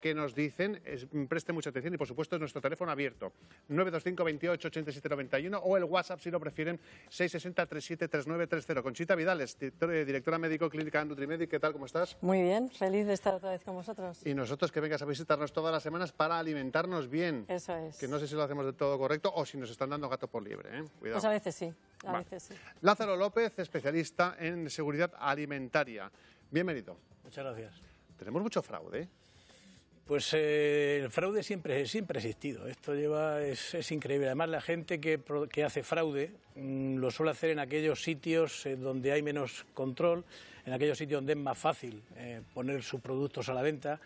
que nos dicen, preste mucha atención y por supuesto es nuestro teléfono abierto, 925 28 87 91 o el WhatsApp si lo prefieren, 660 37 3930. Conchita Vidales, directora médico clínica Nutrimedic, ¿qué tal? ¿Cómo estás? Muy bien, feliz de estar otra vez con vosotros. Y nosotros que vengas a visitarnos todas las semanas para alimentarnos bien. Eso es. Que no sé si lo hacemos de todo correcto o si nos están dando gato por liebre, ¿eh? Cuidado. Pues a veces sí, a veces sí. Lázaro López, especialista en seguridad alimentaria. Bienvenido. Muchas gracias. Tenemos mucho fraude, ¿eh? Pues el fraude siempre ha existido. Esto es increíble. Además, la gente que hace fraude lo suele hacer en aquellos sitios donde hay menos control, en aquellos sitios donde es más fácil poner sus productos a la venta,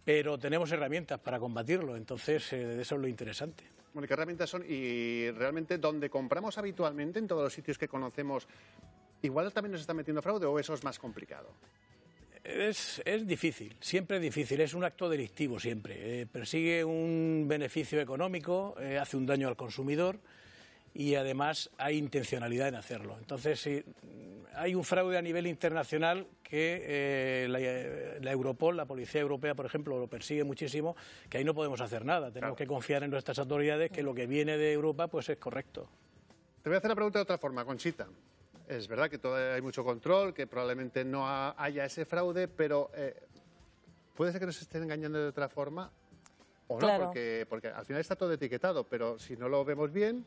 pero tenemos herramientas para combatirlo. Entonces, eso es lo interesante. Bueno, ¿qué herramientas son? Y realmente, donde compramos habitualmente, en todos los sitios que conocemos, ¿igual también nos está metiendo fraude o eso es más complicado? Es difícil, siempre es difícil, es un acto delictivo siempre. Persigue un beneficio económico, hace un daño al consumidor y además hay intencionalidad en hacerlo. Entonces, hay un fraude a nivel internacional que la Europol, la Policía Europea, por ejemplo, lo persigue muchísimo, que ahí no podemos hacer nada. Tenemos que confiar en nuestras autoridades que lo que viene de Europa pues es correcto. Te voy a hacer la pregunta de otra forma, Conchita. Es verdad que todavía hay mucho control, que probablemente no haya ese fraude, pero puede ser que nos estén engañando de otra forma o no, claro. porque al final está todo etiquetado, pero si no lo vemos bien...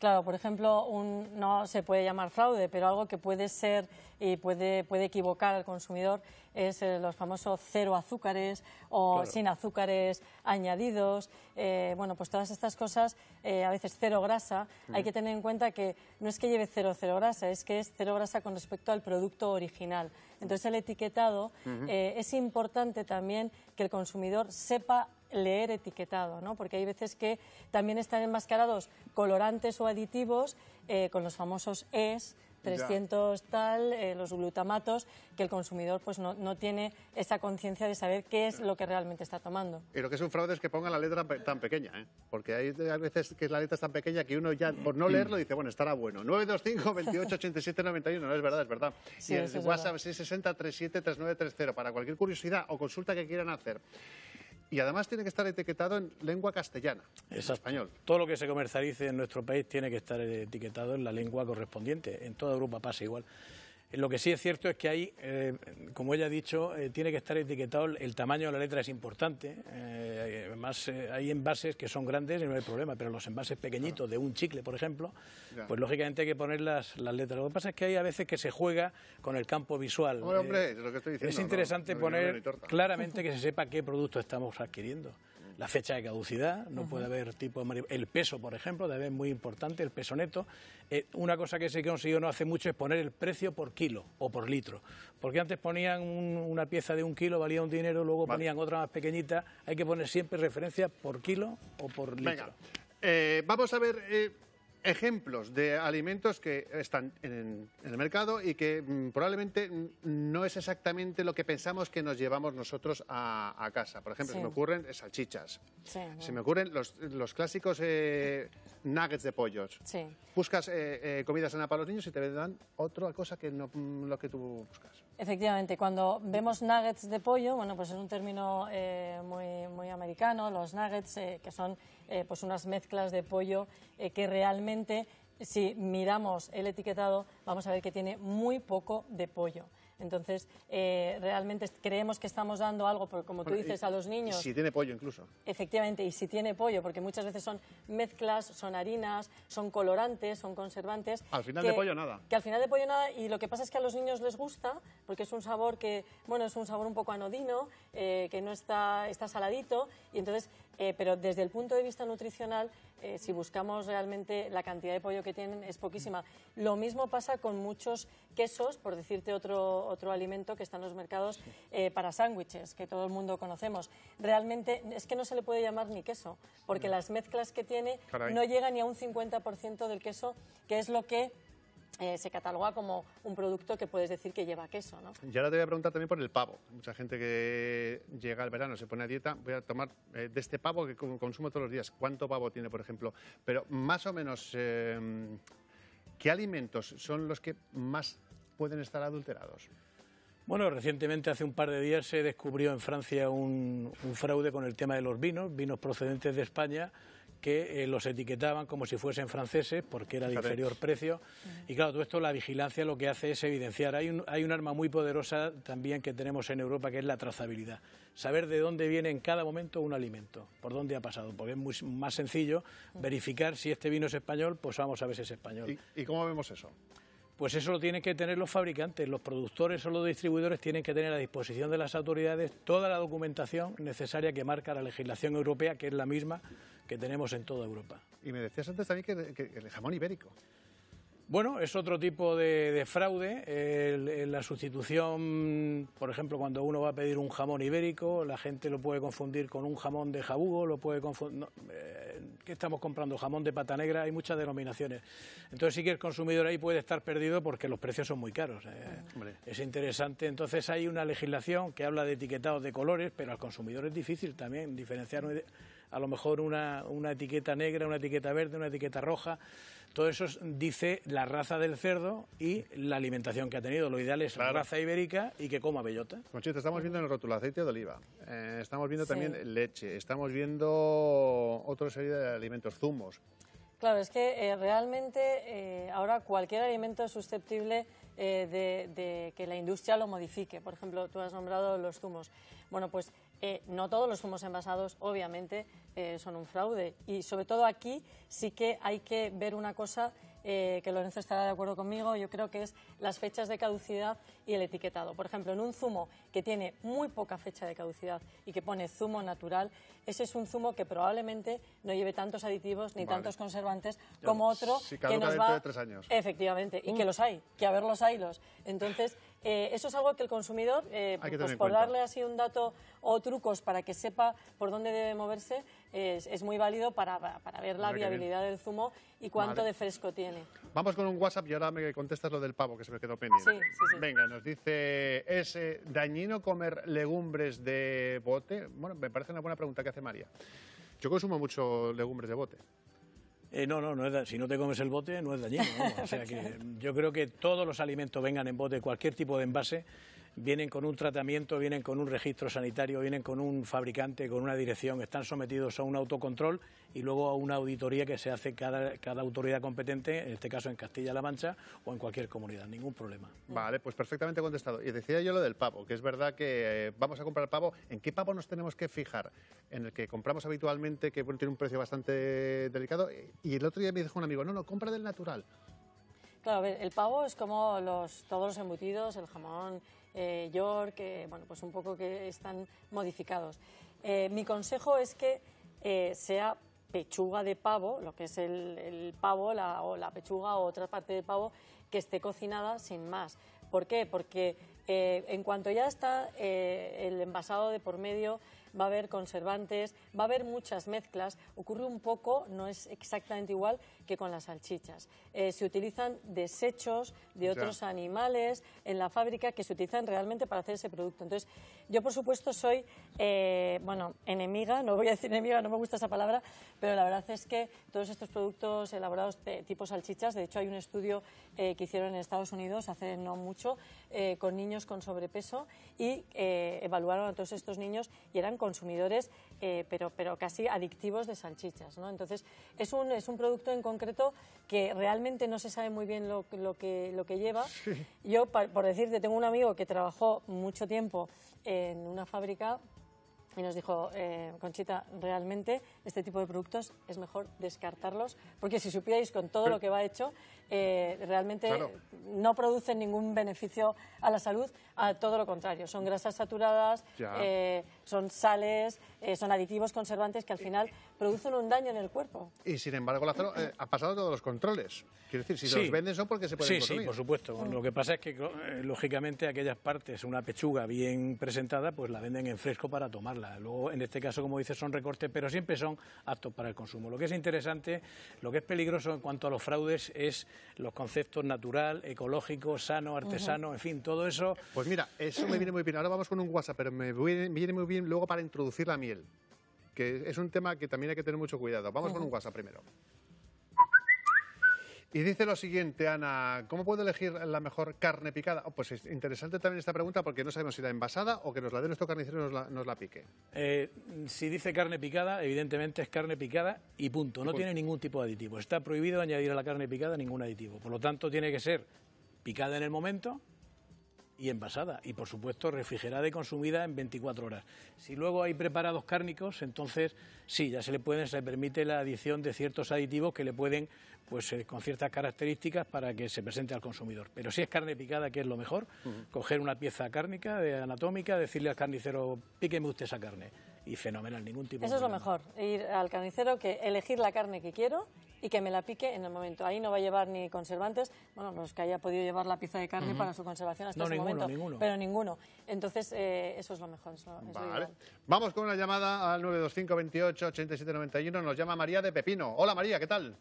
Claro, por ejemplo, no se puede llamar fraude, pero algo que puede ser y puede equivocar al consumidor es los famosos cero azúcares o claro, sin azúcares añadidos. Bueno, pues todas estas cosas, a veces cero grasa. Hay que tener en cuenta que no es que lleve cero grasa, es que es cero grasa con respecto al producto original. Entonces, el etiquetado es importante también que el consumidor sepa leer etiquetado, ¿no? Porque hay veces que también están enmascarados colorantes o aditivos con los famosos ES, 300 tal, los glutamatos, que el consumidor pues no tiene esa conciencia de saber qué es lo que realmente está tomando. Y lo que es un fraude es que pongan la letra tan pequeña, ¿eh? Porque hay veces que la letra es tan pequeña que uno ya, por no leerlo, dice, bueno, estará bueno. 925 28 87 91, no es verdad, es verdad. Sí, y el WhatsApp 660 37 3930 para cualquier curiosidad o consulta que quieran hacer. Y además tiene que estar etiquetado en lengua castellana, en español. Todo lo que se comercialice en nuestro país tiene que estar etiquetado en la lengua correspondiente. En toda Europa pasa igual. Lo que sí es cierto es que hay, como ella ha dicho, tiene que estar etiquetado, el tamaño de la letra es importante. Además, hay envases que son grandes y no hay problema, pero los envases pequeñitos de un chicle, por ejemplo, pues lógicamente hay que poner las letras. Lo que pasa es que hay a veces que se juega con el campo visual. Hombre, es lo que estoy diciendo. Es interesante poner claramente que se sepa qué producto estamos adquiriendo. La fecha de caducidad, no puede haber tipo de... El peso, por ejemplo, debe ser muy importante, el peso neto. Una cosa que se consiguió no hace mucho es poner el precio por kilo o por litro. Porque antes ponían una pieza de 1 kilo, valía un dinero, luego ponían otra más pequeñita. Hay que poner siempre referencia por kilo o por litro. Venga, vamos a ver... ejemplos de alimentos que están en el mercado y que probablemente no es exactamente lo que pensamos que nos llevamos nosotros a casa. Por ejemplo, se me ocurren salchichas, se me ocurren los clásicos nuggets de pollos. Buscas comida sana para los niños y te dan otra cosa que no lo que tú buscas. Efectivamente, cuando vemos nuggets de pollo, bueno, pues es un término muy americano, los nuggets, que son pues unas mezclas de pollo que realmente, si miramos el etiquetado, vamos a ver que tiene muy poco de pollo. Entonces, realmente creemos que estamos dando algo, porque como tú dices, a los niños... Si tiene pollo incluso. Efectivamente, y si tiene pollo, porque muchas veces son mezclas, son harinas, son colorantes, son conservantes... Al final de pollo nada. Que al final de pollo nada, y lo que pasa es que a los niños les gusta, porque es un sabor que, bueno, es un sabor un poco anodino, que no está saladito, y entonces... pero desde el punto de vista nutricional, si buscamos realmente la cantidad de pollo que tienen, es poquísima. Lo mismo pasa con muchos quesos, por decirte otro alimento que está en los mercados para sándwiches, que todo el mundo conocemos. Realmente es que no se le puede llamar ni queso, porque las mezclas que tiene no llegan ni a un 50% del queso, que es lo que... se cataloga como un producto que puedes decir que lleva queso, ¿no? Y ahora te voy a preguntar también por el pavo. Mucha gente que llega al verano, se pone a dieta, voy a tomar de este pavo que consumo todos los días. ¿Cuánto pavo tiene, por ejemplo? Pero más o menos, ¿qué alimentos son los que más pueden estar adulterados? Bueno, recientemente, hace un par de días, se descubrió en Francia un fraude con el tema de los vinos procedentes de España, que los etiquetaban como si fuesen franceses porque era de inferior precio. Y claro, todo esto, la vigilancia lo que hace es evidenciar. Hay un arma muy poderosa también que tenemos en Europa, que es la trazabilidad. Saber de dónde viene en cada momento un alimento, por dónde ha pasado, porque es más sencillo verificar si este vino es español, pues vamos a ver si es español. ¿Y cómo vemos eso? Pues eso lo tienen que tener los fabricantes, los productores o los distribuidores tienen que tener a disposición de las autoridades toda la documentación necesaria que marca la legislación europea, que es la misma que tenemos en toda Europa. Y me decías antes también que el jamón ibérico. Bueno, es otro tipo de fraude. La sustitución, por ejemplo, cuando uno va a pedir un jamón ibérico, la gente lo puede confundir con un jamón de jabugo, lo puede confundir... No, ¿qué estamos comprando? Jamón de pata negra, hay muchas denominaciones. Entonces sí que el consumidor ahí puede estar perdido porque los precios son muy caros. Es interesante. Entonces hay una legislación que habla de etiquetados de colores, pero al consumidor es difícil también diferenciar a lo mejor una etiqueta negra, una etiqueta verde, una etiqueta roja. Todo eso dice la raza del cerdo y la alimentación que ha tenido. Lo ideal es raza ibérica y que coma bellota. Conchita, estamos viendo en el rótulo aceite de oliva, estamos viendo también leche, estamos viendo otra serie de alimentos, zumos. Claro, es que realmente ahora cualquier alimento es susceptible de que la industria lo modifique. Por ejemplo, tú has nombrado los zumos. Bueno, pues no todos los zumos envasados, obviamente, son un fraude. Y sobre todo aquí sí que hay que ver una cosa que Lorenzo estará de acuerdo conmigo, yo creo que es las fechas de caducidad y el etiquetado. Por ejemplo, en un zumo que tiene muy poca fecha de caducidad y que pone zumo natural, ese es un zumo que probablemente no lleve tantos aditivos ni tantos conservantes como otro que nos va... de 3 años. Efectivamente, y que los hay, que a ver los haylos. Entonces, eso es algo que el consumidor, pues por darle así un dato o trucos para que sepa por dónde debe moverse, es muy válido para ver la viabilidad del zumo y cuánto de fresco tiene. Vamos con un WhatsApp y ahora me contestas lo del pavo, que se me quedó pendiente. Sí. Venga, nos dice, ¿es dañino comer legumbres de bote? Bueno, me parece una buena pregunta que hace María. Yo consumo mucho legumbres de bote. No es si no te comes el bote no es dañino. O sea que yo creo que todos los alimentos vengan en bote, cualquier tipo de envase, vienen con un tratamiento, vienen con un registro sanitario, vienen con un fabricante, con una dirección, están sometidos a un autocontrol y luego a una auditoría que se hace cada autoridad competente, en este caso en Castilla-La Mancha o en cualquier comunidad, ningún problema. Vale, pues perfectamente contestado. Y decía yo lo del pavo, que es verdad que vamos a comprar pavo. ¿En qué pavo nos tenemos que fijar? En el que compramos habitualmente, que tiene un precio bastante delicado. Y el otro día me dijo un amigo, no, compra del natural. Claro, a ver, el pavo es como todos los embutidos, el jamón, York, bueno, pues un poco que están modificados. Mi consejo es que sea pechuga de pavo, lo que es el pavo o la pechuga o otra parte del pavo, que esté cocinada sin más. ¿Por qué? Porque en cuanto ya está el envasado de por medio, va a haber conservantes, va a haber muchas mezclas. Ocurre un poco, no es exactamente igual que con las salchichas. Se utilizan desechos de otros animales en la fábrica que se utilizan realmente para hacer ese producto. Entonces, yo por supuesto soy, enemiga, no voy a decir enemiga, no me gusta esa palabra, pero la verdad es que todos estos productos elaborados tipo salchichas, de hecho hay un estudio que hicieron en Estados Unidos hace no mucho con niños con sobrepeso y evaluaron a todos estos niños y eran consumidores, pero casi adictivos de salchichas, ¿no? Entonces, es un producto en concreto que realmente no se sabe muy bien lo que lleva. Sí. Yo, por decirte, tengo un amigo que trabajó mucho tiempo en una fábrica y nos dijo, Conchita, realmente este tipo de productos es mejor descartarlos, porque si supierais con todo lo que va hecho, realmente no producen ningún beneficio a la salud, a todo lo contrario, son grasas saturadas, son sales, son aditivos conservantes que al final producen un daño en el cuerpo. Y sin embargo, Lázaro, ha pasado todos los controles. Quiero decir, si los venden son porque se pueden consumir. Sí, por supuesto. Lo que pasa es que, lógicamente, aquellas partes, una pechuga bien presentada, pues la venden en fresco para tomarla. Luego, en este caso, como dices, son recortes, pero siempre son aptos para el consumo. Lo que es interesante, lo que es peligroso en cuanto a los fraudes es los conceptos natural, ecológico, sano, artesano, en fin, todo eso. Pues mira, eso me viene muy bien. Ahora vamos con un WhatsApp, pero me viene muy bien luego para introducir la miel, que es un tema que también hay que tener mucho cuidado. Vamos con un WhatsApp primero. Y dice lo siguiente, Ana, ¿cómo puedo elegir la mejor carne picada? Pues es interesante también esta pregunta porque no sabemos si la envasada o que nos la dé nuestro carnicero y nos la pique. Si dice carne picada, evidentemente es carne picada y punto. No tiene ningún tipo de aditivo. Está prohibido añadir a la carne picada ningún aditivo. Por lo tanto, tiene que ser picada en el momento y envasada. Y, por supuesto, refrigerada y consumida en 24 horas. Si luego hay preparados cárnicos, entonces sí, ya se permite la adición de ciertos aditivos que le pueden, pues con ciertas características para que se presente al consumidor. Pero si es carne picada, que es lo mejor, coger una pieza cárnica, anatómica, decirle al carnicero, píqueme usted esa carne. Y fenomenal, ningún tipo de Eso es lo problema. mejor, ir al carnicero, que elegir la carne que quiero y que me la pique en el momento. Ahí no va a llevar ni conservantes, bueno, los que haya podido llevar la pieza de carne para su conservación hasta ese momento. Ninguno. Pero ninguno. Entonces, eso es lo mejor. Eso es lo Vale. ideal. Vamos con una llamada al 925 28 87 91. Nos llama María de Pepino. Hola María, ¿qué tal?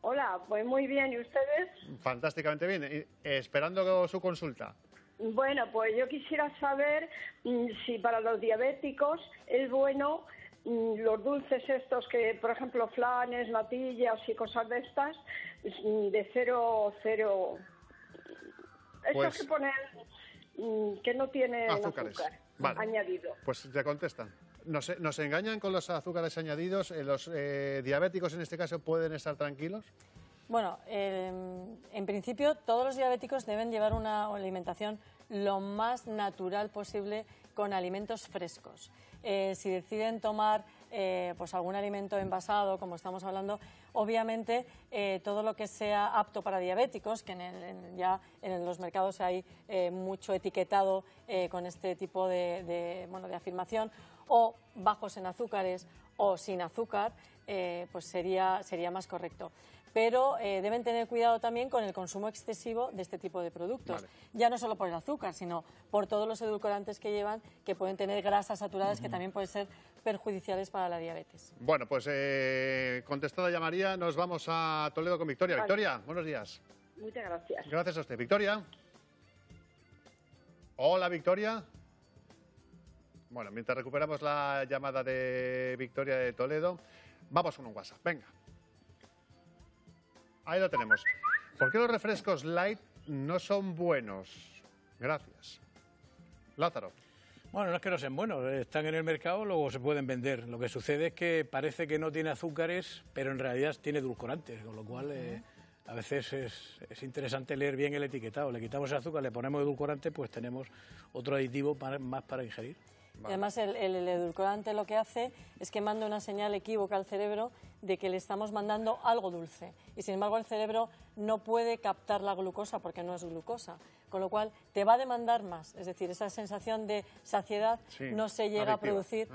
Hola, pues muy bien. ¿Y ustedes? Fantásticamente bien. Esperando su consulta. Bueno, pues yo quisiera saber si para los diabéticos es bueno los dulces estos que, por ejemplo, flanes, natillas y cosas de estas, de 0,0... Pues, estos que ponen que no tienen azúcares. azúcar Vale. añadido. Pues te contestan. Nos engañan con los azúcares añadidos. Los diabéticos, en este caso, pueden estar tranquilos. Bueno, en principio todos los diabéticos deben llevar una alimentación lo más natural posible con alimentos frescos. Si deciden tomar pues algún alimento envasado, como estamos hablando, obviamente todo lo que sea apto para diabéticos, que ya en los mercados hay mucho etiquetado con este tipo de afirmación, o bajos en azúcares o sin azúcar, pues sería más correcto. Pero deben tener cuidado también con el consumo excesivo de este tipo de productos. Vale. Ya no solo por el azúcar, sino por todos los edulcorantes que llevan, que pueden tener grasas saturadas que también pueden ser perjudiciales para la diabetes. Bueno, pues contestada ya María, nos vamos a Toledo con Victoria. Vale. Victoria, buenos días. Muchas gracias. Gracias a usted. Victoria. Hola, Victoria. Bueno, mientras recuperamos la llamada de Victoria de Toledo, vamos con un WhatsApp. Venga. Ahí lo tenemos. ¿Por qué los refrescos light no son buenos? Gracias. Lázaro. Bueno, no es que no sean buenos, están en el mercado, luego se pueden vender. Lo que sucede es que parece que no tiene azúcares, pero en realidad tiene edulcorantes, con lo cual a veces es interesante leer bien el etiquetado. Le quitamos el azúcar, le ponemos edulcorante, pues tenemos otro aditivo más para ingerir. Y además el edulcorante lo que hace es que manda una señal equívoca al cerebro de que le estamos mandando algo dulce. Y sin embargo el cerebro no puede captar la glucosa porque no es glucosa. Con lo cual te va a demandar más. Es decir, esa sensación de saciedad no se llega adictiva. a producir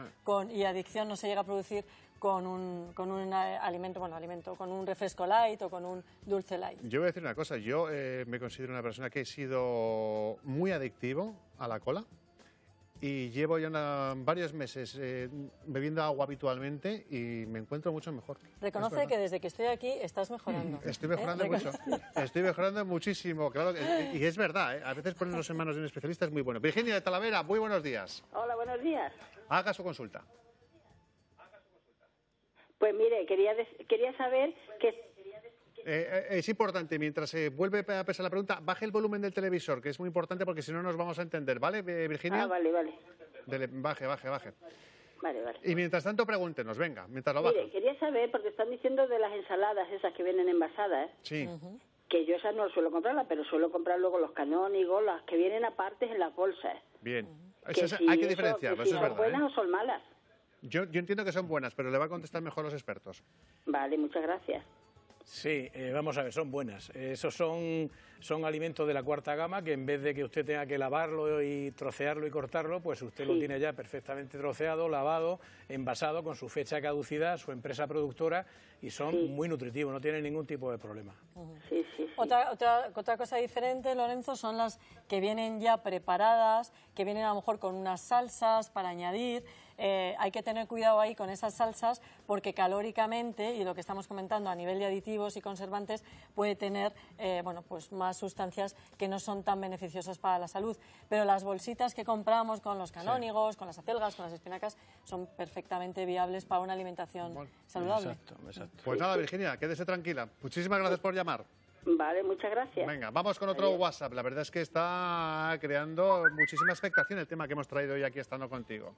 y adicción no se llega a producir con un alimento, con un refresco light o con un dulce light. Yo voy a decir una cosa. Yo me considero una persona que he sido muy adictivo a la cola. Y llevo ya varios meses bebiendo agua habitualmente y me encuentro mucho mejor. Reconoce que desde que estoy aquí estás mejorando. Estoy mejorando mucho. Estoy mejorando muchísimo, claro. Y es verdad, a veces ponernos en manos de un especialista es muy bueno. Virginia de Talavera, muy buenos días. Hola, buenos días. Haga su consulta. Pues mire, quería saber que... Es importante, mientras se vuelve a pesar la pregunta, baje el volumen del televisor, que es muy importante porque si no nos vamos a entender, ¿vale, Virginia? vale. Baje. Vale. Y mientras tanto pregúntenos, venga, mientras lo baja. Mire, quería saber, porque están diciendo de las ensaladas esas que vienen envasadas, Sí. que yo esas no suelo comprarlas, pero suelo comprar luego los canónigos, las que vienen aparte en las bolsas. Bien. Que Eso si hay que eso- diferenciarlo, que eso si es son verdad. buenas o son malas. Yo entiendo que son buenas, pero le va a contestar mejor los expertos. Vale, muchas gracias. Sí, vamos a ver, son buenas. Esos son alimentos de la cuarta gama que en vez de que usted tenga que lavarlo y trocearlo y cortarlo, pues usted lo tiene ya perfectamente troceado, lavado, envasado con su fecha de caducidad, su empresa productora y son muy nutritivos, no tienen ningún tipo de problema. Sí. Otra cosa diferente, Lorenzo, son las que vienen ya preparadas, que vienen a lo mejor con unas salsas para añadir. Hay que tener cuidado ahí con esas salsas porque calóricamente, y lo que estamos comentando a nivel de aditivos y conservantes, puede tener pues más sustancias que no son tan beneficiosas para la salud. Pero las bolsitas que compramos con los canónigos, con las acelgas, con las espinacas, son perfectamente viables para una alimentación saludable. Exacto. Pues nada, Virginia, quédese tranquila. Muchísimas gracias por llamar. Vale, muchas gracias. Venga, vamos con otro WhatsApp. La verdad es que está creando muchísima expectación el tema que hemos traído hoy aquí estando contigo.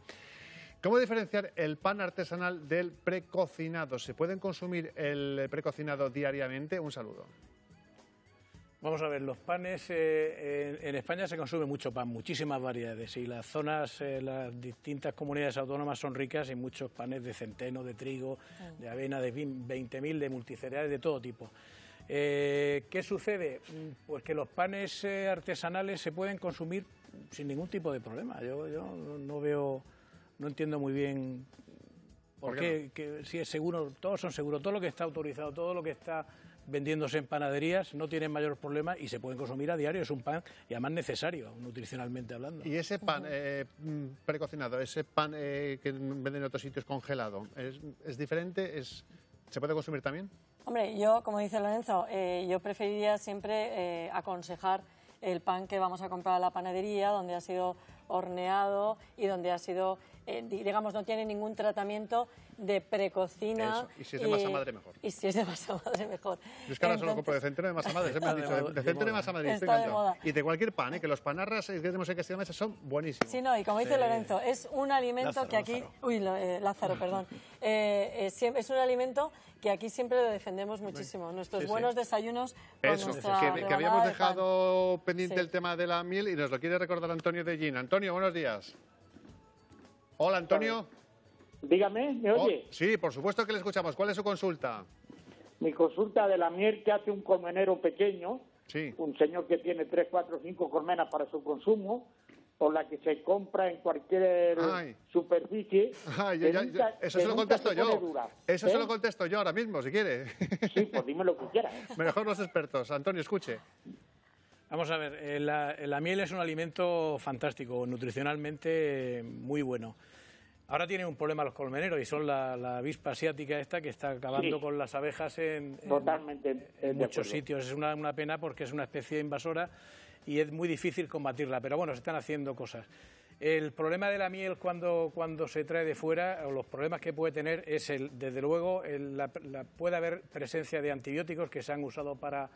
¿Cómo diferenciar el pan artesanal del precocinado? ¿Se pueden consumir el precocinado diariamente? Un saludo. Vamos a ver, los panes, en España se consume mucho pan, muchísimas variedades, y las zonas, las distintas comunidades autónomas son ricas en muchos panes de centeno, de trigo, de avena, de 20.000, de multicereales, de todo tipo. ¿Qué sucede? Pues que los panes artesanales se pueden consumir sin ningún tipo de problema. Yo no veo, no entiendo muy bien por qué, que si es seguro, todos son seguros, todo lo que está autorizado, todo lo que está vendiéndose en panaderías no tienen mayor problema y se pueden consumir a diario. Es un pan y además necesario, nutricionalmente hablando. ¿Y ese pan precocinado, ese pan que venden en otros sitios congelado, es diferente? ¿Se puede consumir también? Hombre, yo, como dice Lorenzo, yo preferiría siempre aconsejar el pan que vamos a comprar a la panadería, donde ha sido horneado y donde ha sido, digamos, no tiene ningún tratamiento de precocina. Eso. Y si es de masa madre, mejor. Y si es de masa madre, mejor. Yo es que ahora solo compro de centeno de masa madre, siempre han dicho, de centeno de masa madre. Está de moda. Y de cualquier pan, que los panarras que tenemos en Castilla-La Mancha son buenísimos. Sí, no, y como dice Lorenzo, es un alimento Lázaro, que aquí... Lázaro. Uy, Lázaro, perdón. Es un alimento que aquí siempre lo defendemos muchísimo. Nuestros buenos desayunos con Eso, nuestra que rebanada habíamos de pan. dejado pendiente Sí. el tema de la miel y nos lo quiere recordar Antonio de Gin. Antonio, buenos días. Hola, Antonio. Dígame, ¿me oye? Sí, por supuesto que le escuchamos. ¿Cuál es su consulta? Mi consulta de la miel que hace un colmenero pequeño, Sí. un señor que tiene 3, 4, 5 colmenas para su consumo, o la que se compra en cualquier Ay. superficie. Ay, que nunca- eso que se lo nunca contesto se pone yo. dura. Eso ¿Eh? se lo contesto yo ahora mismo, si quiere. Sí, pues dime lo que quieras. Mejor los expertos. Antonio, escuche. Vamos a ver, la miel es un alimento fantástico, nutricionalmente muy bueno. Ahora tienen un problema los colmeneros y son la avispa asiática esta que está acabando Sí. con las abejas en Totalmente de muchos acuerdo. sitios. Es una pena porque es una especie invasora y es muy difícil combatirla, pero bueno, se están haciendo cosas. El problema de la miel cuando se trae de fuera, o los problemas que puede tener, es desde luego, puede haber presencia de antibióticos que se han usado para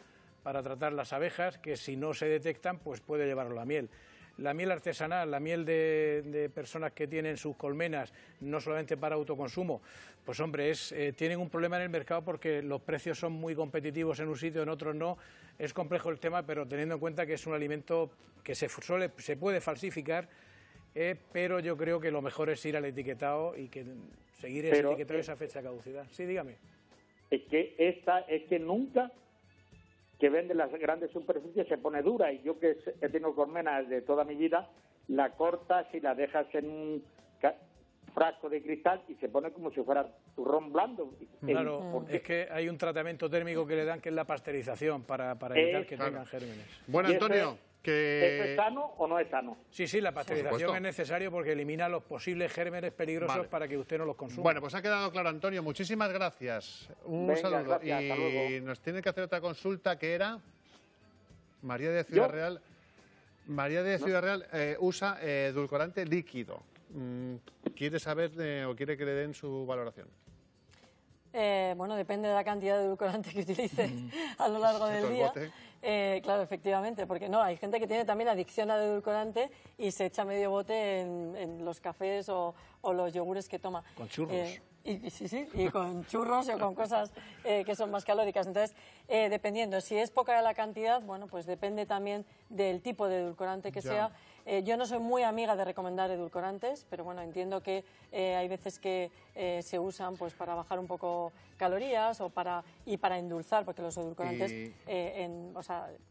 tratar las abejas, que si no se detectan, pues puede llevarlo la miel. La miel artesanal, la miel de personas que tienen sus colmenas, no solamente para autoconsumo, pues hombre, tienen un problema en el mercado porque los precios son muy competitivos en un sitio, en otros no. Es complejo el tema, pero teniendo en cuenta que es un alimento que se puede falsificar, pero yo creo que lo mejor es ir al etiquetado y seguir ese etiquetado y esa fecha de caducidad. Sí, dígame. Es que nunca que vende las grandes superficies se pone dura, y yo que he tenido colmenas de toda mi vida, la cortas y la dejas en un frasco de cristal y se pone como si fuera turrón blando. Claro, es que hay un tratamiento térmico que le dan que es la pasteurización para evitar que tengan gérmenes. Bueno, ¿Y eso Antonio, ¿Eso es sano o no es sano? Sí, la pasteurización supuesto. es necesario porque elimina los posibles gérmenes peligrosos Vale. para que usted no los consuma. Bueno, pues ha quedado claro, Antonio. Muchísimas gracias. Un Venga, saludo. gracias, hasta Y luego. nos tiene que hacer otra consulta que era María de Ciudad ¿Yo? Real. María de Ciudad Real usa edulcorante líquido. ¿Quiere saber o quiere que le den su valoración? Bueno, depende de la cantidad de edulcorante que utilice a lo largo del Todo el día. bote. Claro, efectivamente, porque no, hay gente que tiene también adicción al edulcorante y se echa medio bote en los cafés o los yogures que toma. Con churros. Y con churros o con cosas que son más calóricas. Entonces, dependiendo, si es poca la cantidad, bueno, pues depende también del tipo de edulcorante que Ya. sea. Yo no soy muy amiga de recomendar edulcorantes, pero bueno, entiendo que hay veces que se usan pues para bajar un poco calorías o para endulzar, porque los edulcorantes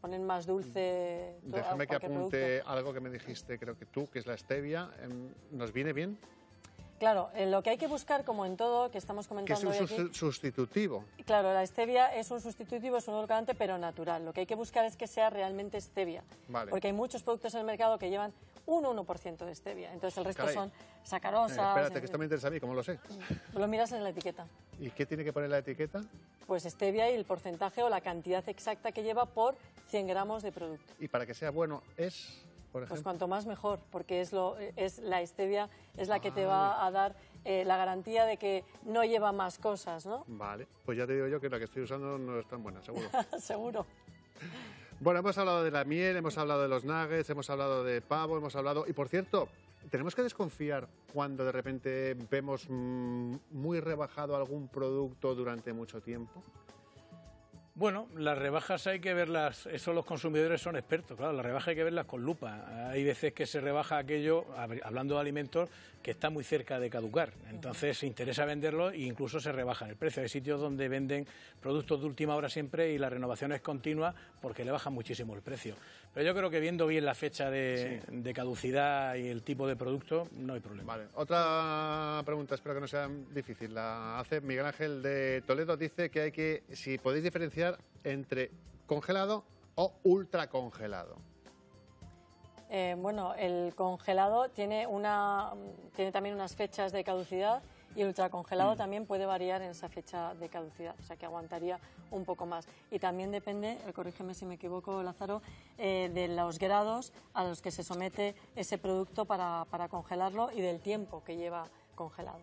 ponen más dulce todo, Déjame que cualquier apunte producto. algo que me dijiste, creo que tú, que es la stevia. ¿Nos viene bien? Claro, lo que hay que buscar, como en todo, que estamos Que es comentando un hoy aquí, sustitutivo. claro, la stevia es un sustitutivo, es un edulcorante, pero natural. Lo que hay que buscar es que sea realmente stevia. Vale. Porque hay muchos productos en el mercado que llevan un 1% de stevia. Entonces el resto Caray. son sacarosas. Espérate, que esto me interesa a mí, ¿cómo lo sé? Lo miras en la etiqueta. ¿Y qué tiene que poner la etiqueta? Pues stevia y el porcentaje o la cantidad exacta que lleva por 100 gramos de producto. Y para que sea bueno es, por Pues ejemplo... cuanto más mejor, porque es la stevia es la que te va a dar la garantía de que no lleva más cosas, ¿no? Vale, pues ya te digo yo que la que estoy usando no es tan buena, seguro. Seguro. Bueno, hemos hablado de la miel, hemos hablado de los nuggets, hemos hablado de pavo, hemos hablado... Y por cierto, ¿tenemos que desconfiar cuando de repente vemos muy rebajado algún producto durante mucho tiempo? Bueno, las rebajas hay que verlas, eso los consumidores son expertos, claro, las rebajas hay que verlas con lupa. Hay veces que se rebaja aquello, hablando de alimentos, que está muy cerca de caducar. Entonces se interesa venderlo e incluso se rebaja el precio. Hay sitios donde venden productos de última hora siempre y la renovación es continua porque le bajan muchísimo el precio. Pero yo creo que viendo bien la fecha de caducidad y el tipo de producto, no hay problema. Vale. Otra pregunta, espero que no sea difícil. La hace Miguel Ángel de Toledo. Dice que hay que, si podéis diferenciar entre congelado o ultracongelado. Bueno, el congelado tiene también unas fechas de caducidad y el ultracongelado también puede variar en esa fecha de caducidad, o sea que aguantaría un poco más. Y también depende, corrígeme si me equivoco, Lázaro, de los grados a los que se somete ese producto para congelarlo y del tiempo que lleva congelado.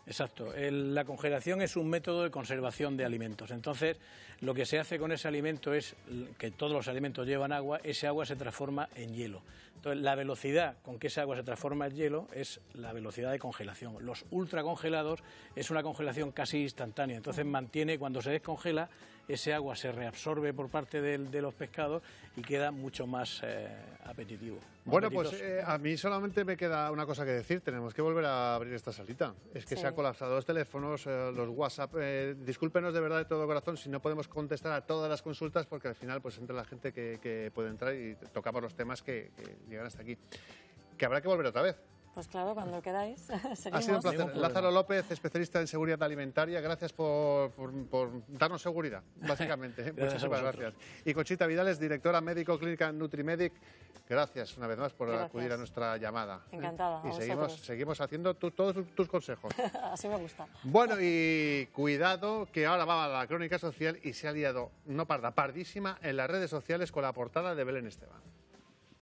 Exacto. La congelación es un método de conservación de alimentos. Entonces, lo que se hace con ese alimento es que todos los alimentos llevan agua, ese agua se transforma en hielo. Entonces, la velocidad con que ese agua se transforma en hielo es la velocidad de congelación. Los ultracongelados es una congelación casi instantánea. Entonces, mantiene, cuando se descongela, ese agua se reabsorbe por parte de los pescados y queda mucho más apetitivo. Bueno, pues a mí solamente me queda una cosa que decir. Tenemos que volver a abrir esta salita. Es que se han colapsado los teléfonos, los WhatsApp. Discúlpenos de verdad de todo corazón si no podemos contestar a todas las consultas porque al final pues entra la gente que puede entrar y tocamos los temas que llegan hasta aquí. Que habrá que volver otra vez. Pues claro, cuando queráis. Seguimos. Ha sido un placer. Lázaro López, especialista en seguridad alimentaria, gracias por darnos seguridad, básicamente. Muchísimas gracias. Y Conchita Vidales, directora médico clínica Nutrimedic, gracias una vez más por acudir a nuestra llamada. Encantada. Y seguimos haciendo todos tus consejos. Así me gusta. Bueno, y cuidado, que ahora va a la crónica social y se ha liado, no parda, pardísima en las redes sociales con la portada de Belén Esteban.